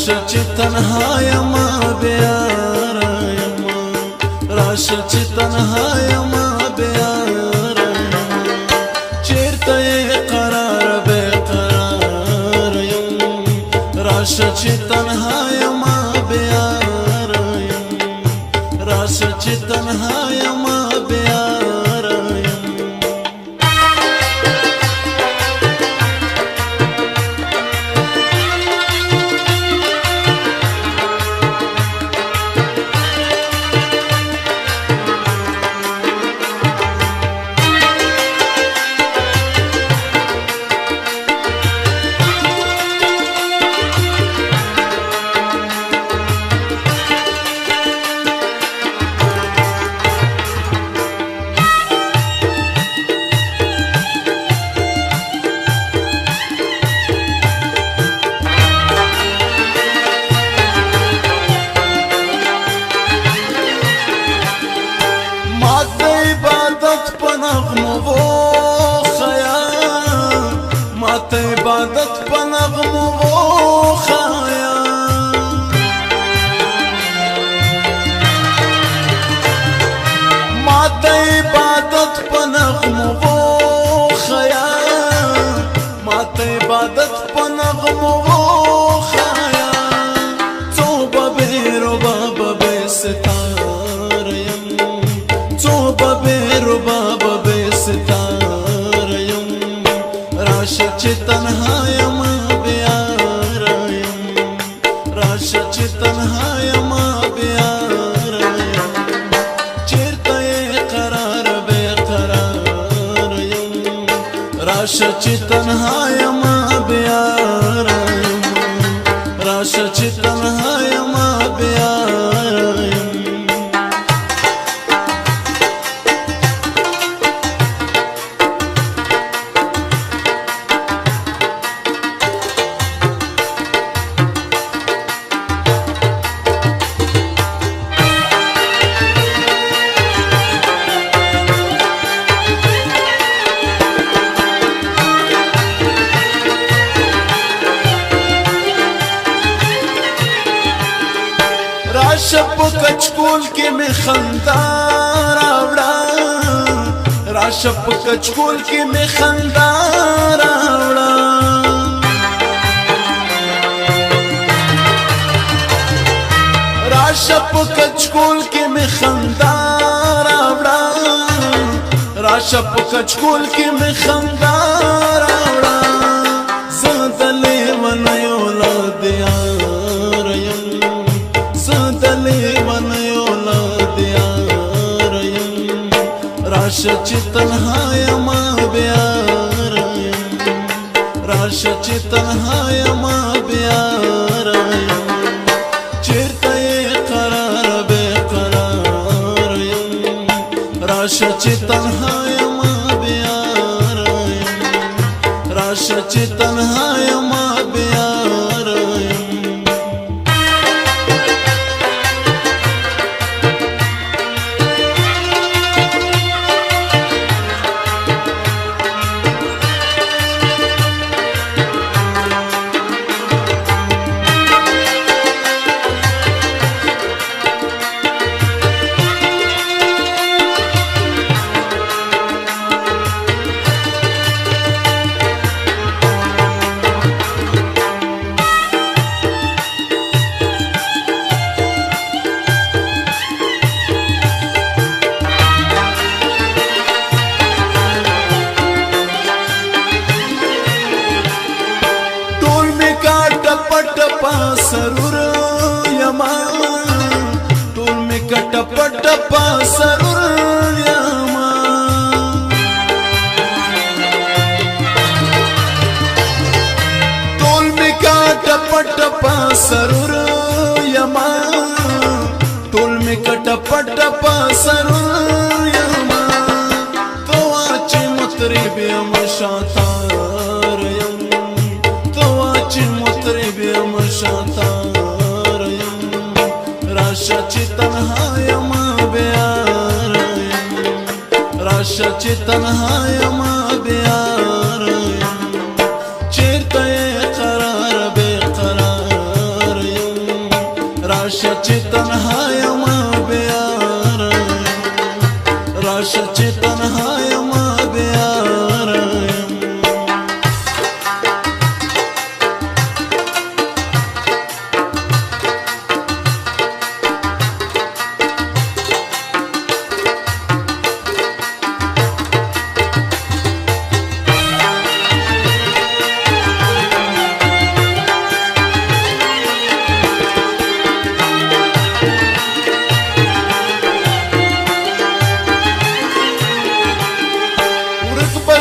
راشه چې تنها یما بیاره یما راشه چې تنها یما بیاره یما چیرته قرار بے قرار یما راشه چې تنها یما بیاره یما راشه چې تنها یما بیاره عبادت په نغمو وخایا ما ته عبادت په نغمو وخایا ما ته عبادت په نغمو وخایا توبه به رباب به ستار یم توبه به رباب به ستار یم راشه چې تنها یما بیاره یم راشه چې تنها یما بیاره یم چیرته قرار بے قرار یم راشه چې تنها یما بیاره یم راشه چې تنها یما بیاره یم راشه په کچکول کې می خندا راوړه راشه په کچکول کې می خندا راوړه راشه په کچکول کې می خندا راوړه راشه په کچکول کې می خندا راوړه زه د لیونی اولاد یار یم راشه چې تنها یما بیاره یم راشه چې تنها یما بیاره یم چیرته قرار بے قرار یم راشه چې تنها یما بیاره یم راشه چې تنها یما بیاره یم سرور یما ټول می کټ پټ پا سرور یما ټول می کټ پټ پا سرور یما ټول می کټ پټ پا سرور یما توا چې مطرب یم شاتار یم توا چې مطرب یم شاتار یم راشه چې تنها یما بیاره یم راشه چې تنها یما بیاره یم چیرته قرار بے قرار یم راشه چې تنها یم بیاره یم راشه چې تنها یم بیاره یم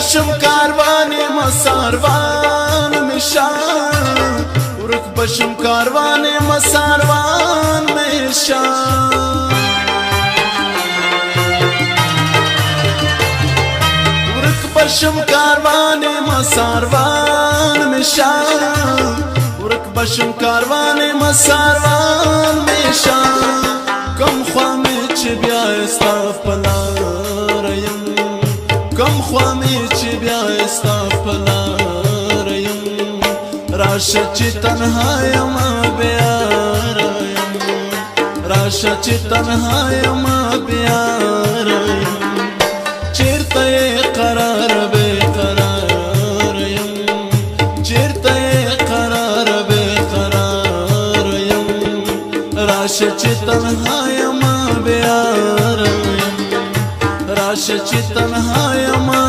بشم کاروان مساروان مشان ورک بشم کاروان مساروان مشان ورک بشم کاروان مساروان مشان ورک بشم کاروان مساروان مشان کم خوامی چی بیا استا پلار یم کم خوامی چې بیا ستا په لار یم راشه چې تنها یم بیاره یم راشه چې تنها یم بیاره یم چېرته یې قرار بې قرار یم چېرته یې قرار بې قرار یم راشه چې تنها یم بیاره یم راشه چې تنها یم